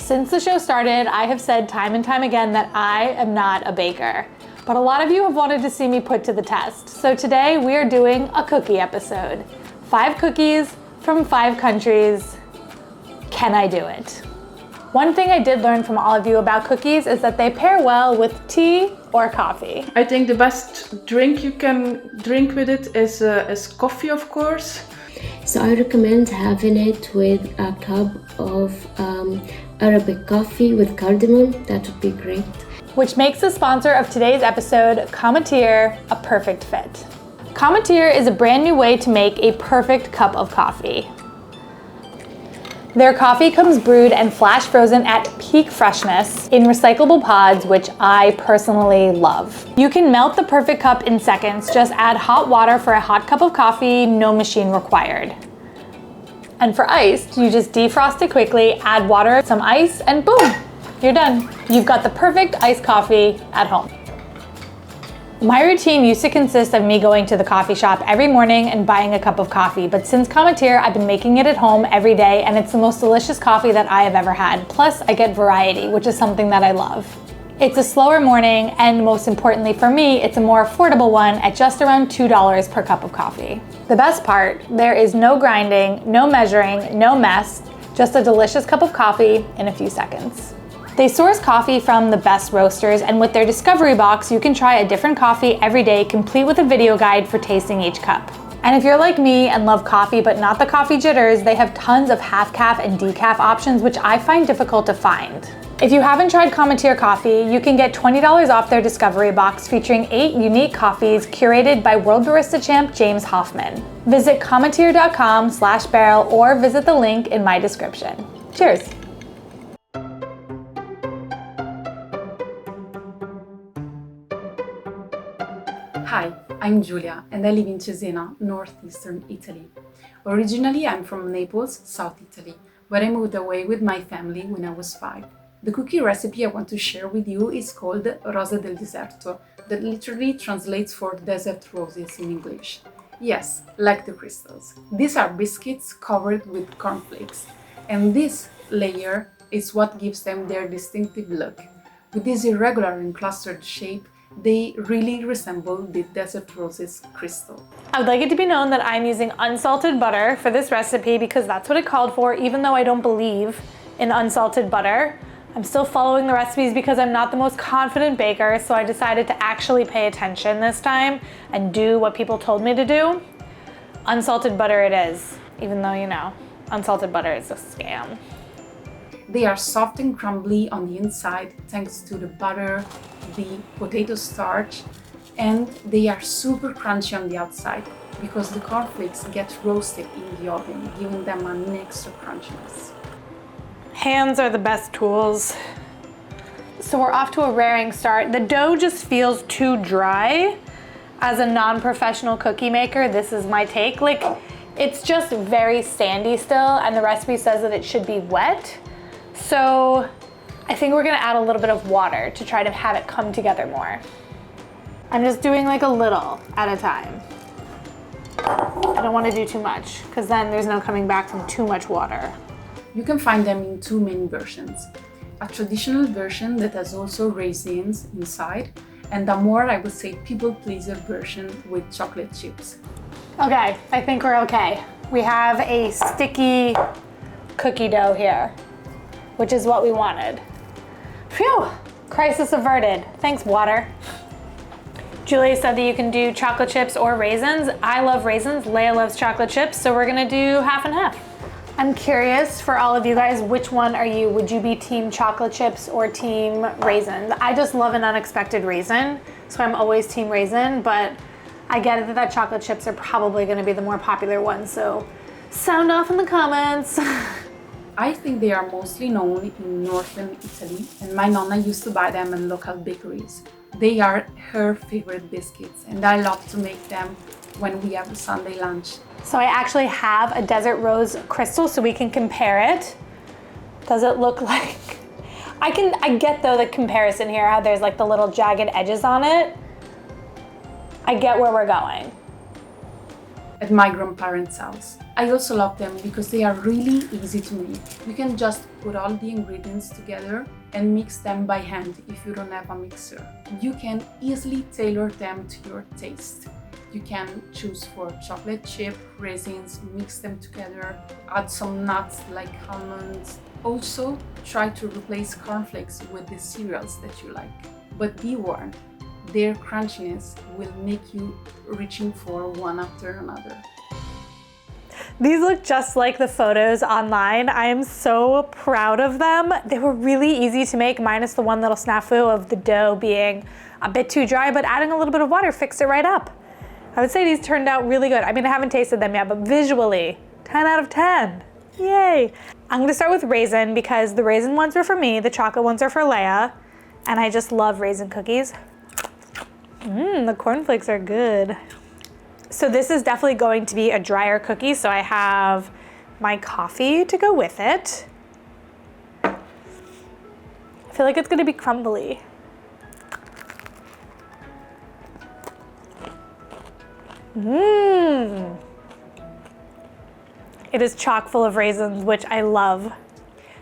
Since the show started, I have said time and time again that I am not a baker. But a lot of you have wanted to see me put to the test. So today we are doing a cookie episode. 5 cookies from 5 countries. Can I do it? One thing I did learn from all of you about cookies is that they pair well with tea or coffee. I think the best drink you can drink with it is coffee, of course. So I recommend having it with a cup of Arabic coffee with cardamom. That would be great. Which makes the sponsor of today's episode, Cometeer, a perfect fit. Cometeer is a brand new way to make a perfect cup of coffee. Their coffee comes brewed and flash frozen at peak freshness in recyclable pods, which I personally love. You can melt the perfect cup in seconds. Just add hot water for a hot cup of coffee, no machine required. And for iced, you just defrost it quickly, add water, some ice, and boom, you're done. You've got the perfect iced coffee at home. My routine used to consist of me going to the coffee shop every morning and buying a cup of coffee, but since Cometeer, I've been making it at home every day, and it's the most delicious coffee that I have ever had. Plus, I get variety, which is something that I love. It's a slower morning, and most importantly for me, it's a more affordable one at just around $2 per cup of coffee. The best part, there is no grinding, no measuring, no mess, just a delicious cup of coffee in a few seconds. They source coffee from the best roasters, and with their discovery box, you can try a different coffee every day, complete with a video guide for tasting each cup. And if you're like me and love coffee but not the coffee jitters, they have tons of half-calf and decaf options, which I find difficult to find. If you haven't tried Cometeer coffee, you can get $20 off their discovery box featuring 8 unique coffees curated by World Barista champ James Hoffman. Visit cometeer.com/Beryl or visit the link in my description. Cheers! Hi, I'm Giulia and I live in Cesena, northeastern Italy. Originally, I'm from Naples, South Italy, where I moved away with my family when I was 5. The cookie recipe I want to share with you is called Rosa del Deserto, that literally translates for desert roses in English. Yes, like the crystals. These are biscuits covered with cornflakes, and this layer is what gives them their distinctive look. With this irregular and clustered shape, they really resemble the desert rose's crystal. I would like it to be known that I'm using unsalted butter for this recipe because that's what it called for, even though I don't believe in unsalted butter. I'm still following the recipes because I'm not the most confident baker, so I decided to actually pay attention this time and do what people told me to do. Unsalted butter it is, even though, you know, unsalted butter is a scam. They are soft and crumbly on the inside thanks to the butter, the potato starch, and they are super crunchy on the outside because the cornflakes get roasted in the oven, giving them an extra crunchiness. Hands are the best tools. So we're off to a raring start. The dough just feels too dry. As a non-professional cookie maker, this is my take. Like, it's just very sandy still, and the recipe says that it should be wet. So I think we're gonna add a little bit of water to try to have it come together more. I'm just doing like a little at a time. I don't want to do too much because then there's no coming back from too much water. You can find them in 2 main versions. A traditional version that has also raisins inside, and a more, I would say, people-pleaser version with chocolate chips. Okay, I think we're okay. We have a sticky cookie dough here, which is what we wanted. Phew, crisis averted. Thanks, water. Giulia said that you can do chocolate chips or raisins. I love raisins, Leia loves chocolate chips, so we're gonna do half and half. I'm curious for all of you guys, which one are you? Would you be team chocolate chips or team raisins? I just love an unexpected raisin, so I'm always team raisin, but I get it that chocolate chips are probably gonna be the more popular one, so sound off in the comments. I think they are mostly known in northern Italy, and my nonna used to buy them at local bakeries. They are her favorite biscuits, and I love to make them when we have a Sunday lunch. So I actually have a desert rose crystal so we can compare it. Does it look like... I get though the comparison here, how there's like the little jagged edges on it. I get where we're going. At my grandparents' house. I also love them because they are really easy to make. You can just put all the ingredients together and mix them by hand if you don't have a mixer. You can easily tailor them to your taste. You can choose for chocolate chip, raisins, mix them together, add some nuts like almonds. Also, try to replace cornflakes with the cereals that you like. But be warned, their crunchiness will make you reaching for one after another. These look just like the photos online. I am so proud of them. They were really easy to make, minus the one little snafu of the dough being a bit too dry, but adding a little bit of water fixed it right up. I would say these turned out really good. I mean, I haven't tasted them yet, but visually, 10 out of 10. Yay. I'm gonna start with raisin because the raisin ones are for me, the chocolate ones are for Leia, and I just love raisin cookies. The cornflakes are good. So this is definitely going to be a drier cookie, so I have my coffee to go with it. I feel like it's gonna be crumbly. It is chock full of raisins, which I love.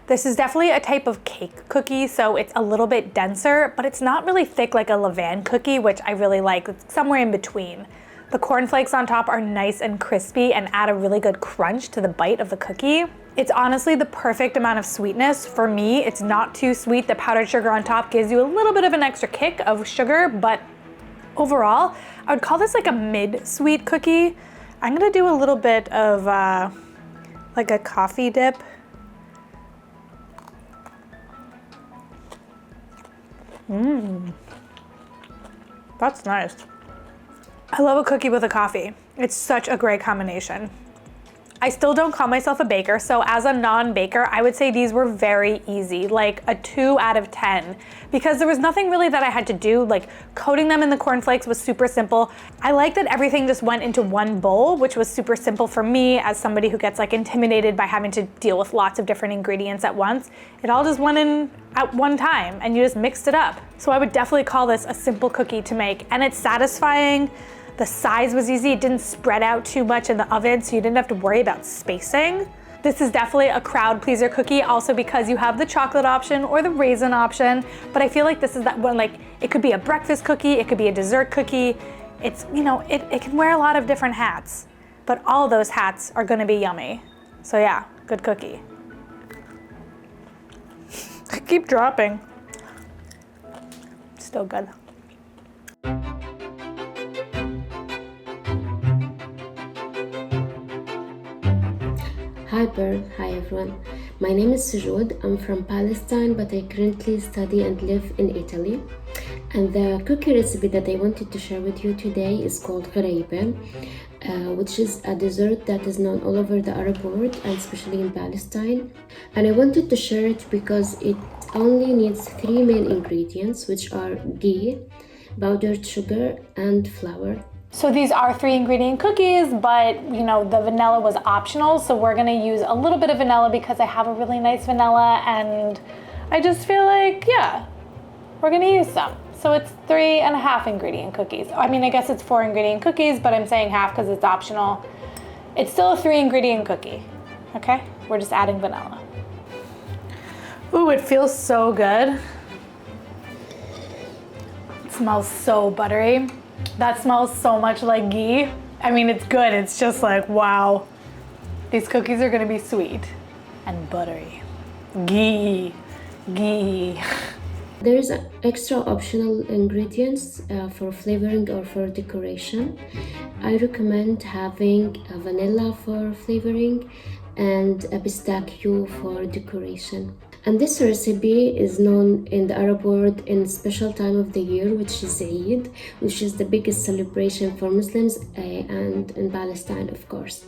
This is definitely a type of cake cookie, so it's a little bit denser, but it's not really thick like a levain cookie, which I really like. It's somewhere in between. The cornflakes on top are nice and crispy and add a really good crunch to the bite of the cookie. It's honestly the perfect amount of sweetness. For me, it's not too sweet. The powdered sugar on top gives you a little bit of an extra kick of sugar, but overall, I would call this like a mid-sweet cookie. I'm gonna do a little bit of like a coffee dip. That's nice. I love a cookie with a coffee. It's such a great combination. I still don't call myself a baker, so as a non-baker, I would say these were very easy, like a 2 out of 10, because there was nothing really that I had to do, like coating them in the cornflakes was super simple. I like that everything just went into one bowl, which was super simple for me as somebody who gets like intimidated by having to deal with lots of different ingredients at once. It all just went in at one time and you just mixed it up. So I would definitely call this a simple cookie to make, and it's satisfying. The size was easy, it didn't spread out too much in the oven, so you didn't have to worry about spacing. This is definitely a crowd pleaser cookie, also because you have the chocolate option or the raisin option, but I feel like this is that one, like, it could be a breakfast cookie, it could be a dessert cookie. It's, you know, it can wear a lot of different hats, but all those hats are gonna be yummy. So yeah, good cookie. I keep dropping. Still good. Hi Beryl, hi everyone. My name is Sojoud. I'm from Palestine, but I currently study and live in Italy. And the cookie recipe that I wanted to share with you today is called Ghoraiba, which is a dessert that is known all over the Arab world and especially in Palestine. And I wanted to share it because it only needs 3 main ingredients, which are ghee, powdered sugar, and flour. So these are 3 ingredient cookies, but you know, the vanilla was optional. So we're gonna use a little bit of vanilla because I have a really nice vanilla and I just feel like, yeah, we're gonna use some. So it's 3.5 ingredient cookies. I mean, I guess it's 4 ingredient cookies, but I'm saying half because it's optional. It's still a 3 ingredient cookie, okay? We're just adding vanilla. Ooh, it feels so good. It smells so buttery. That smells so much like ghee. I mean, it's good. It's just like, wow. These cookies are gonna be sweet and buttery. Ghee, ghee. There's extra optional ingredients for flavoring or for decoration. I recommend having a vanilla for flavoring and a pistachio for decoration. And this recipe is known in the Arab world in a special time of the year, which is Eid, which is the biggest celebration for Muslims and in Palestine, of course.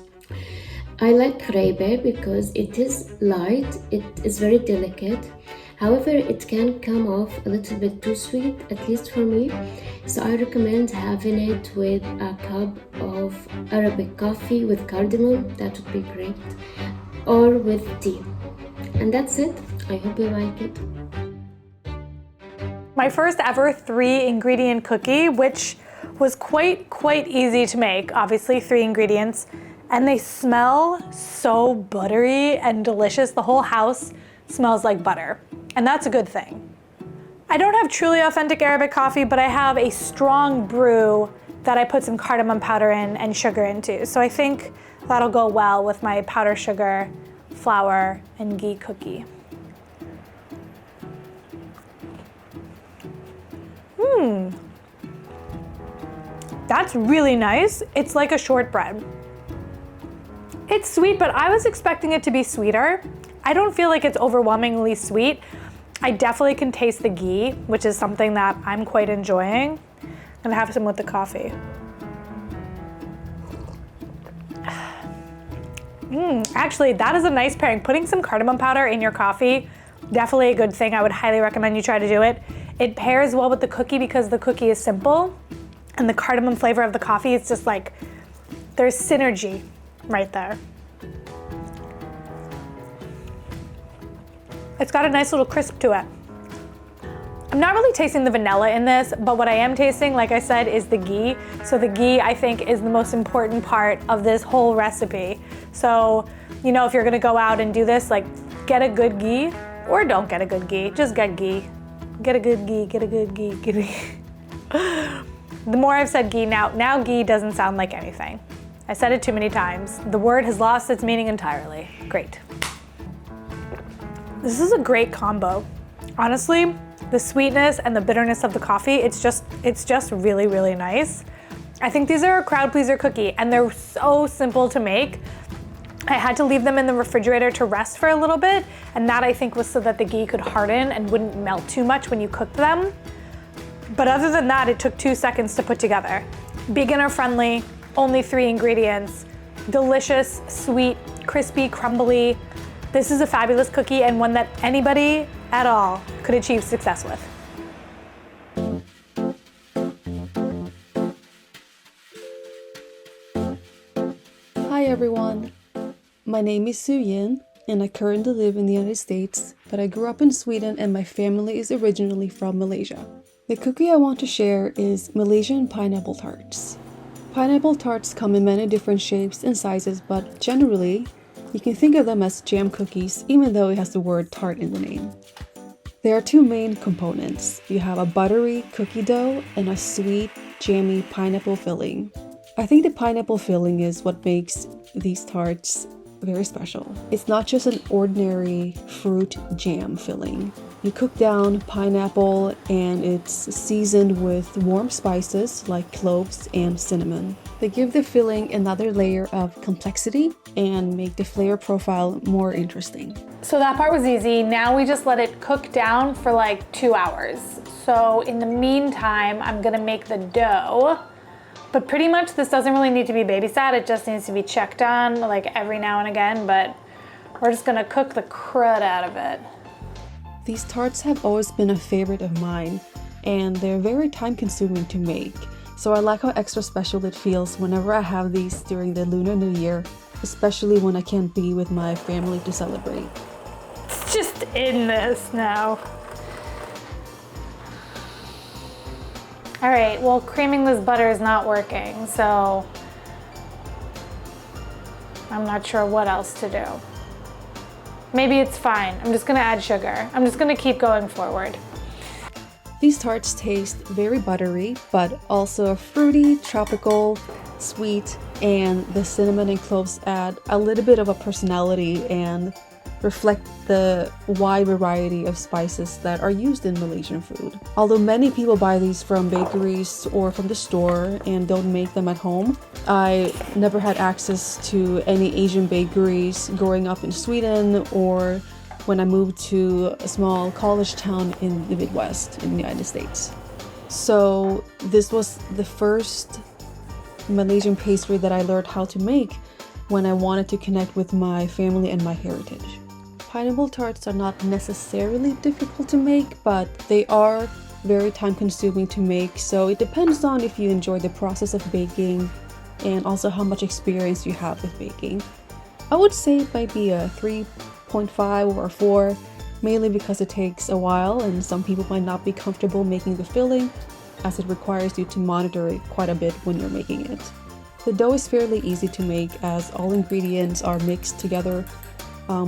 I like Ghoraiba because it is light, it is very delicate. However, it can come off a little bit too sweet, at least for me. So I recommend having it with a cup of Arabic coffee with cardamom, that would be great, or with tea. And that's it. I hope you like it. My first ever 3 ingredient cookie, which was quite easy to make. Obviously 3 ingredients, and they smell so buttery and delicious. The whole house smells like butter, and that's a good thing. I don't have truly authentic Arabic coffee, but I have a strong brew that I put some cardamom powder in and sugar into. So I think that'll go well with my powder sugar, flour, and ghee cookie. That's really nice. It's like a shortbread. It's sweet, but I was expecting it to be sweeter. I don't feel like it's overwhelmingly sweet. I definitely can taste the ghee, which is something that I'm quite enjoying. I'm gonna have some with the coffee. Actually, that is a nice pairing. Putting some cardamom powder in your coffee, definitely a good thing. I would highly recommend you try to do it. It pairs well with the cookie because the cookie is simple, and the cardamom flavor of the coffee is just like, there's synergy right there. It's got a nice little crisp to it. I'm not really tasting the vanilla in this, but what I am tasting, like I said, is the ghee. So the ghee, I think, is the most important part of this whole recipe. So, you know, if you're gonna go out and do this, like, get a good ghee, or don't get a good ghee, just get ghee. Get a good ghee, get a good ghee, get a ghee. The more I've said ghee now ghee doesn't sound like anything. I said it too many times. The word has lost its meaning entirely. Great. This is a great combo. Honestly, the sweetness and the bitterness of the coffee, it's just really, really nice. I think these are a crowd pleaser cookie, and they're so simple to make. I had to leave them in the refrigerator to rest for a little bit, and that I think was so that the ghee could harden and wouldn't melt too much when you cooked them. But other than that, it took 2 seconds to put together. Beginner friendly, only 3 ingredients. Delicious, sweet, crispy, crumbly. This is a fabulous cookie and one that anybody at all could achieve success with. Hi everyone, my name is Su-Yin and I currently live in the United States, but I grew up in Sweden and my family is originally from Malaysia. The cookie I want to share is Malaysian pineapple tarts. Pineapple tarts come in many different shapes and sizes, but generally, you can think of them as jam cookies, even though it has the word tart in the name. There are 2 main components. You have a buttery cookie dough and a sweet, jammy pineapple filling. I think the pineapple filling is what makes these tarts very special. It's not just an ordinary fruit jam filling. You cook down pineapple and it's seasoned with warm spices like cloves and cinnamon. They give the filling another layer of complexity and make the flavor profile more interesting. So that part was easy. Now we just let it cook down for like 2 hours. So in the meantime, I'm gonna make the dough. But pretty much this doesn't really need to be babysat. It just needs to be checked on like every now and again, but we're just gonna cook the crud out of it. These tarts have always been a favorite of mine, and they're very time consuming to make. So I like how extra special it feels whenever I have these during the Lunar New Year, especially when I can't be with my family to celebrate. It's just in this now. All right, well, creaming this butter is not working, so I'm not sure what else to do. Maybe it's fine. I'm just gonna add sugar. I'm just gonna keep going forward. These tarts taste very buttery, but also fruity, tropical, sweet, and the cinnamon and cloves add a little bit of a personality and reflect the wide variety of spices that are used in Malaysian food. Although many people buy these from bakeries or from the store and don't make them at home, I never had access to any Asian bakeries growing up in Sweden or when I moved to a small college town in the Midwest in the United States. So this was the first Malaysian pastry that I learned how to make when I wanted to connect with my family and my heritage. Pineapple tarts are not necessarily difficult to make, but they are very time consuming to make, so it depends on if you enjoy the process of baking and also how much experience you have with baking. I would say it might be a 3.5 or a 4, mainly because it takes a while and some people might not be comfortable making the filling, as it requires you to monitor it quite a bit when you're making it. The dough is fairly easy to make as all ingredients are mixed together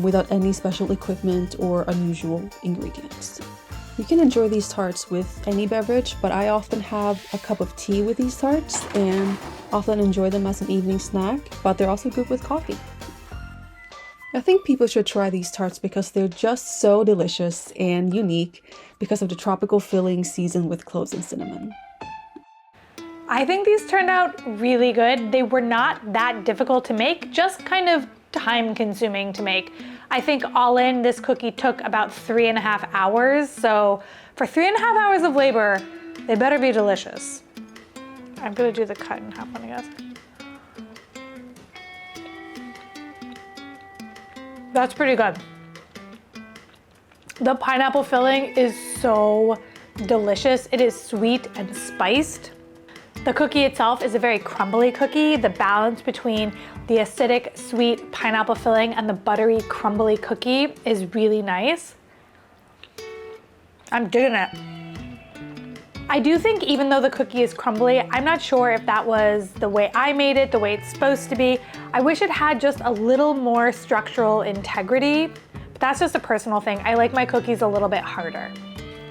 without any special equipment or unusual ingredients. You can enjoy these tarts with any beverage, but I often have a cup of tea with these tarts and often enjoy them as an evening snack, but they're also good with coffee. I think people should try these tarts because they're just so delicious and unique because of the tropical filling seasoned with cloves and cinnamon. I think these turned out really good. They were not that difficult to make, just kind of time consuming to make. I think all in, this cookie took about 3.5 hours. So for 3.5 hours of labor, they better be delicious. I'm gonna do the cut in half one, I guess. That's pretty good. The pineapple filling is so delicious. It is sweet and spiced. The cookie itself is a very crumbly cookie. The balance between the acidic, sweet pineapple filling and the buttery, crumbly cookie is really nice. I'm digging it. I do think even though the cookie is crumbly, I'm not sure if that was the way I made it, the way it's supposed to be. I wish it had just a little more structural integrity, but that's just a personal thing. I like my cookies a little bit harder.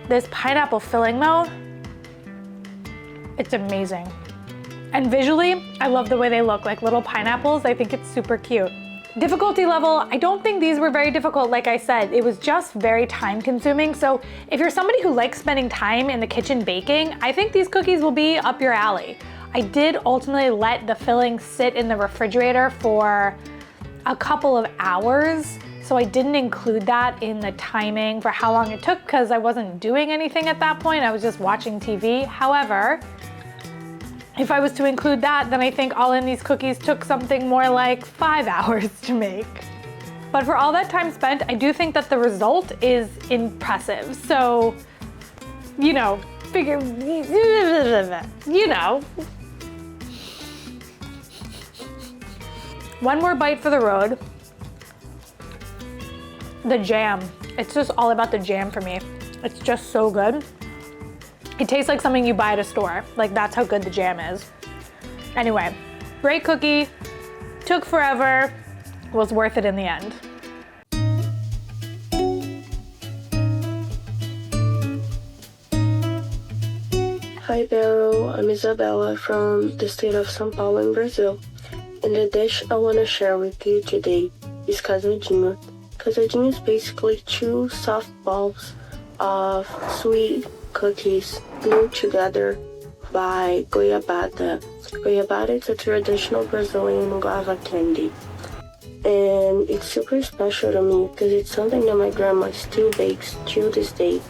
This pineapple filling though, it's amazing. And visually, I love the way they look like little pineapples. I think it's super cute. Difficulty level, I don't think these were very difficult. Like I said, it was just very time consuming. So if you're somebody who likes spending time in the kitchen baking, I think these cookies will be up your alley. I did ultimately let the filling sit in the refrigerator for a couple of hours. So I didn't include that in the timing for how long it took because I wasn't doing anything at that point. I was just watching TV. However, if I was to include that, then I think all in these cookies took something more like 5 hours to make. But for all that time spent, I do think that the result is impressive. So, you know, figure, you know. One more bite for the road. The jam, it's just all about the jam for me. It's just so good. It tastes like something you buy at a store. Like that's how good the jam is. Anyway, great cookie, took forever, was worth it in the end. Hi Beryl, I'm Isabella from the state of São Paulo in Brazil. And the dish I want to share with you today is casadinho. Casadinho is basically 2 soft balls of sweet cookies glued together by goiabada. Goiabada is a traditional Brazilian guava candy. And it's super special to me because it's something that my grandma still bakes to this day.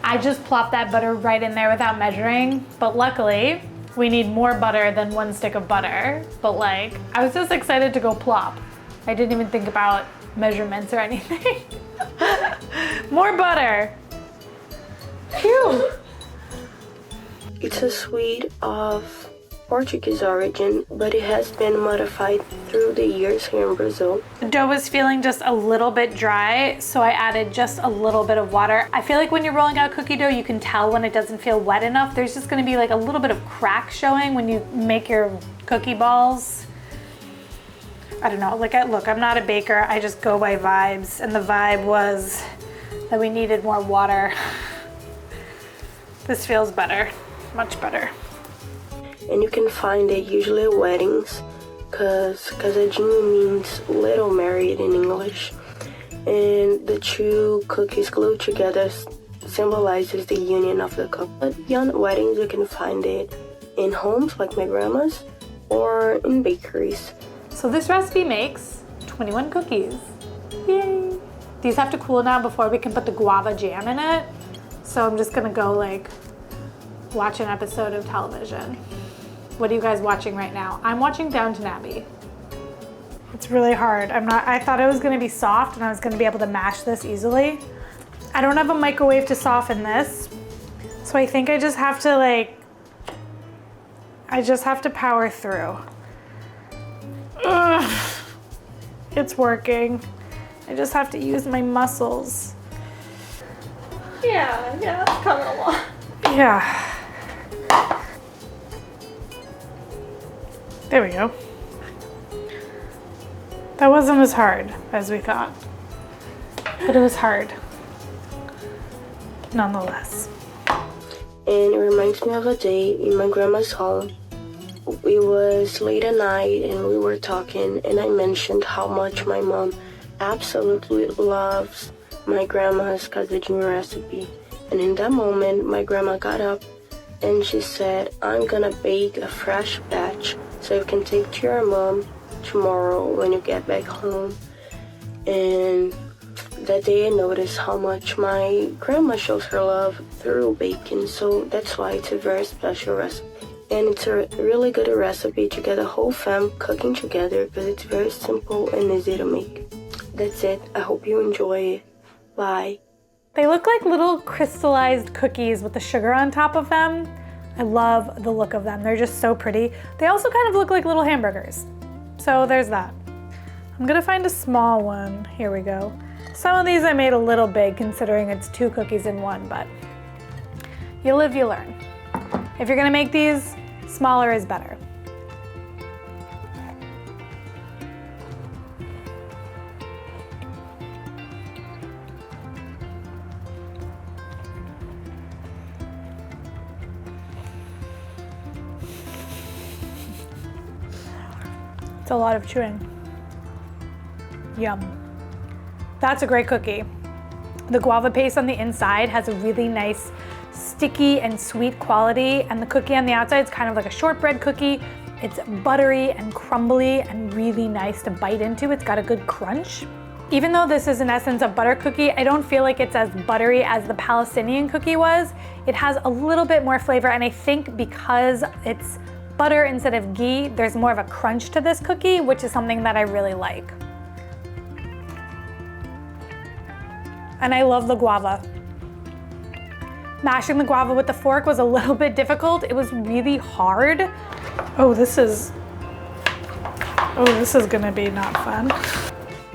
I just plopped that butter right in there without measuring, but luckily we need more butter than 1 stick of butter. But like, I was just excited to go plop. I didn't even think about measurements or anything. More butter. Phew. It's a sweet of Portuguese origin, but it has been modified through the years here in Brazil. The dough was feeling just a little bit dry, so I added just a little bit of water. I feel like when you're rolling out cookie dough, you can tell when it doesn't feel wet enough. There's just gonna be like a little bit of crack showing when you make your cookie balls. I don't know, look, I'm not a baker, I just go by vibes, and the vibe was that we needed more water. This feels better, much better. And you can find it usually at weddings, because casadinho means little married in English. And the 2 cookies glued together symbolizes the union of the couple. But beyond weddings, you can find it in homes like my grandma's or in bakeries. So this recipe makes 21 cookies. Yay! These have to cool now before we can put the guava jam in it. So I'm just gonna go like watch an episode of television. What are you guys watching right now? I'm watching Downton Abbey. It's really hard. I thought it was gonna be soft and I was gonna be able to mash this easily. I don't have a microwave to soften this. So I think I just have to power through. Ugh. It's working. I just have to use my muscles. Yeah, that's kind of a lot. Yeah. There we go. That wasn't as hard as we thought. but it was hard, nonetheless. And it reminds me of a day in my grandma's home. It was late at night and we were talking, and I mentioned how much my mom absolutely loves my grandma's Casadinhos recipe. And in that moment, my grandma got up and she said, I'm gonna bake a fresh batch so you can take to your mom tomorrow when you get back home. And that day I noticed how much my grandma shows her love through baking, so that's why it's a very special recipe. And it's a really good recipe to get the whole fam cooking together because it's very simple and easy to make. That's it. I hope you enjoy it. Bye. They look like little crystallized cookies with the sugar on top of them. I love the look of them. They're just so pretty. They also kind of look like little hamburgers. So there's that. I'm gonna find a small one. Here we go. Some of these I made a little big considering it's 2 cookies in one, but you live, you learn. If you're gonna make these, smaller is better. It's a lot of chewing. Yum. That's a great cookie. The guava paste on the inside has a really nice sticky and sweet quality, and the cookie on the outside is kind of like a shortbread cookie. It's buttery and crumbly and really nice to bite into. It's got a good crunch. Even though this is in essence a butter cookie, I don't feel like it's as buttery as the Palestinian cookie was. It has a little bit more flavor, and I think because it's butter instead of ghee, there's more of a crunch to this cookie, which is something that I really like. And I love the guava. Mashing the guava with the fork was a little bit difficult. It was really hard. Oh, this is gonna be not fun.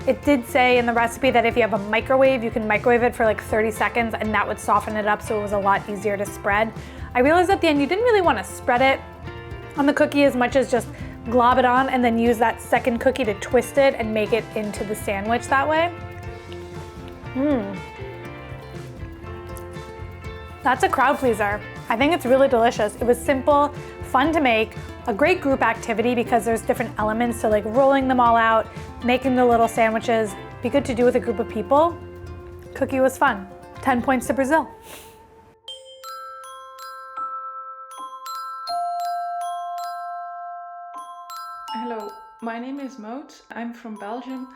It did say in the recipe that if you have a microwave, you can microwave it for like 30 seconds and that would soften it up so it was a lot easier to spread. I realized at the end you didn't really want to spread it on the cookie as much as just glob it on and then use that second cookie to twist it and make it into the sandwich that way. That's a crowd pleaser. I think it's really delicious. It was simple, fun to make, a great group activity because there's different elements, so like rolling them all out, making the little sandwiches, be good to do with a group of people. Cookie was fun. 10 points to Brazil. Hello, my name is Maud. I'm from Belgium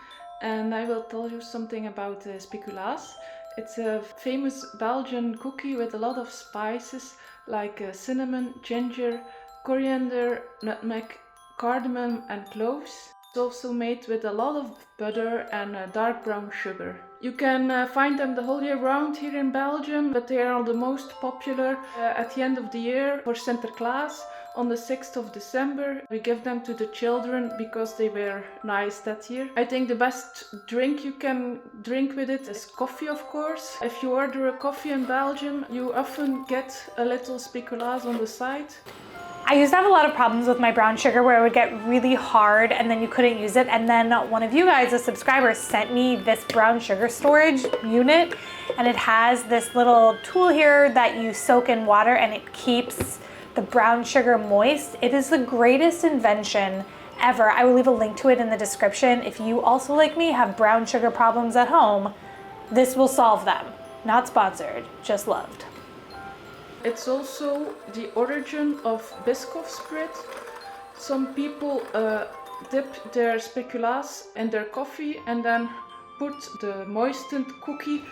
and I will tell you something about Speculaas. It's a famous Belgian cookie with a lot of spices like cinnamon, ginger, coriander, nutmeg, cardamom and cloves. It's also made with a lot of butter and dark brown sugar. You can find them the whole year round here in Belgium, but they are the most popular at the end of the year for Sinterklaas. On the 6th of December, we give them to the children because they were nice that year. I think the best drink you can drink with it is coffee, of course. If you order a coffee in Belgium, you often get a little Speculaas on the side. I used to have a lot of problems with my brown sugar where it would get really hard and then you couldn't use it. And then one of you guys, a subscriber, sent me this brown sugar storage unit. And it has this little tool here that you soak in water and it keeps the brown sugar moist. It is the greatest invention ever. I will leave a link to it in the description. If you also, like me, have brown sugar problems at home, this will solve them. Not sponsored, just loved. It's also the origin of Biscoff spread. Some people dip their Speculaas in their coffee and then put the moistened cookie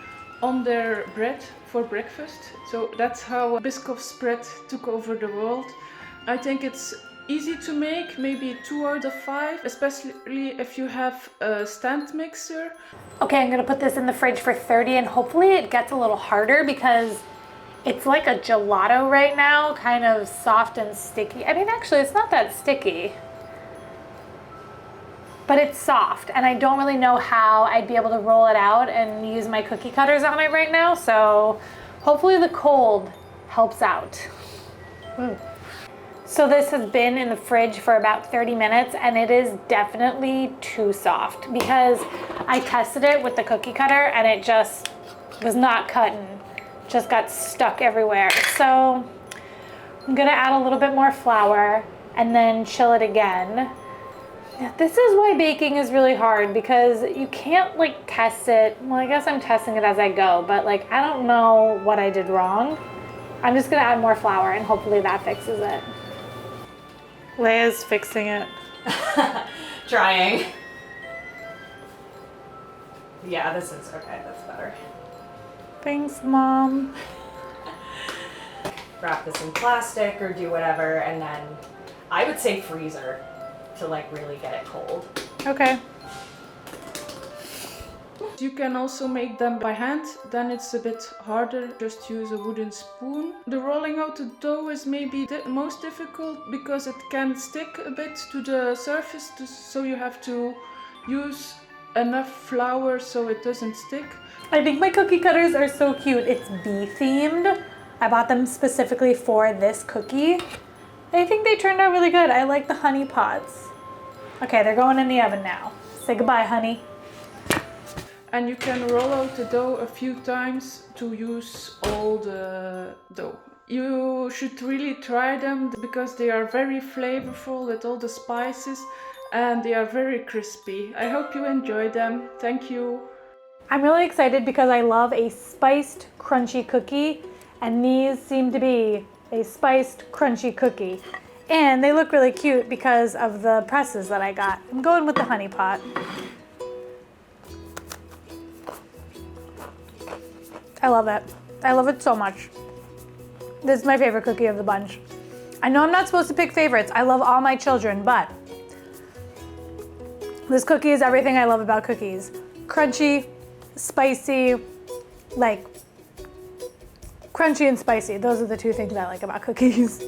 on their bread for breakfast. So that's how Biscoff spread took over the world. I think it's easy to make, maybe 2 out of 5, especially if you have a stand mixer. Okay, I'm gonna put this in the fridge for 30 and hopefully it gets a little harder because it's like a gelato right now, kind of soft and sticky. I mean, actually, it's not that sticky, but it's soft, and I don't really know how I'd be able to roll it out and use my cookie cutters on it right now, so hopefully the cold helps out. So this has been in the fridge for about 30 minutes and it is definitely too soft because I tested it with the cookie cutter and it just was not cutting, just got stuck everywhere. So I'm gonna add a little bit more flour and then chill it again. This is why baking is really hard because you can't like test it. Well, I guess I'm testing it as I go, but like I don't know what I did wrong. I'm just gonna add more flour and hopefully that fixes it. Leia's fixing it. Trying. Yeah, this is okay, that's better. Thanks, Mom. Wrap this in plastic or do whatever, and then I would say freezer to like really get it cold. Okay. You can also make them by hand, then it's a bit harder, just use a wooden spoon. The rolling out the dough is maybe the most difficult because it can stick a bit to the surface, so you have to use enough flour so it doesn't stick. I think my cookie cutters are so cute. It's bee themed. I bought them specifically for this cookie. I think they turned out really good. I like the honey pots. Okay, they're going in the oven now. Say goodbye, honey. And you can roll out the dough a few times to use all the dough. You should really try them because they are very flavorful with all the spices and they are very crispy. I hope you enjoy them. Thank you. I'm really excited because I love a spiced, crunchy cookie, and these seem to be a spiced, crunchy cookie. And they look really cute because of the presses that I got. I'm going with the honey pot. I love it. I love it so much. This is my favorite cookie of the bunch. I know I'm not supposed to pick favorites. I love all my children, but this cookie is everything I love about cookies. Crunchy, spicy, like crunchy and spicy. Those are the two things I like about cookies.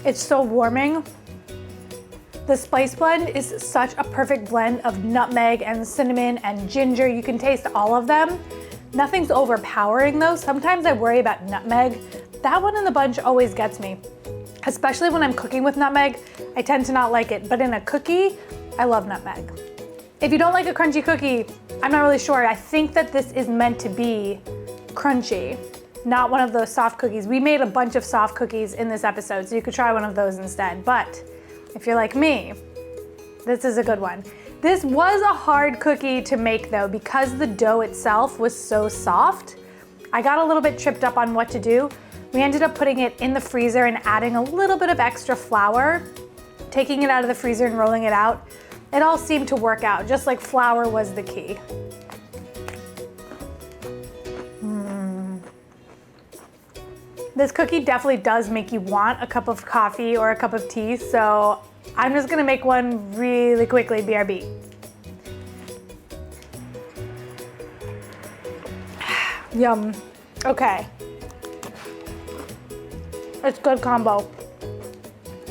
It's so warming. The spice blend is such a perfect blend of nutmeg and cinnamon and ginger. You can taste all of them. Nothing's overpowering though. Sometimes I worry about nutmeg. That one in the bunch always gets me. Especially when I'm cooking with nutmeg, I tend to not like it. But in a cookie, I love nutmeg. If you don't like a crunchy cookie, I'm not really sure. I think that this is meant to be crunchy, not one of those soft cookies. We made a bunch of soft cookies in this episode, so you could try one of those instead. But if you're like me, this is a good one. This was a hard cookie to make though, because the dough itself was so soft. I got a little bit tripped up on what to do. We ended up putting it in the freezer and adding a little bit of extra flour, taking it out of the freezer and rolling it out. It all seemed to work out, just like flour was the key. This cookie definitely does make you want a cup of coffee or a cup of tea, so I'm just gonna make one really quickly, BRB. Yum. Okay. It's good combo.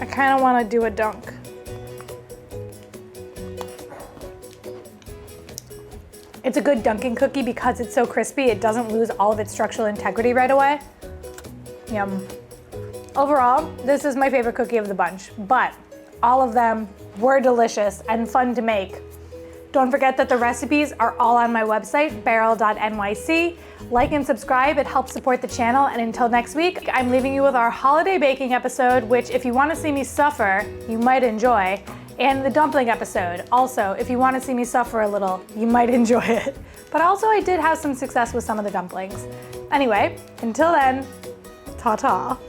I kinda wanna do a dunk. It's a good dunking cookie because it's so crispy, it doesn't lose all of its structural integrity right away. Yum. Overall, this is my favorite cookie of the bunch, but all of them were delicious and fun to make. Don't forget that the recipes are all on my website, beryl.nyc. Like and subscribe, it helps support the channel. And until next week, I'm leaving you with our holiday baking episode, which if you want to see me suffer, you might enjoy. And the dumpling episode. Also, if you want to see me suffer a little, you might enjoy it. But also I did have some success with some of the dumplings. Anyway, until then, ta-ta.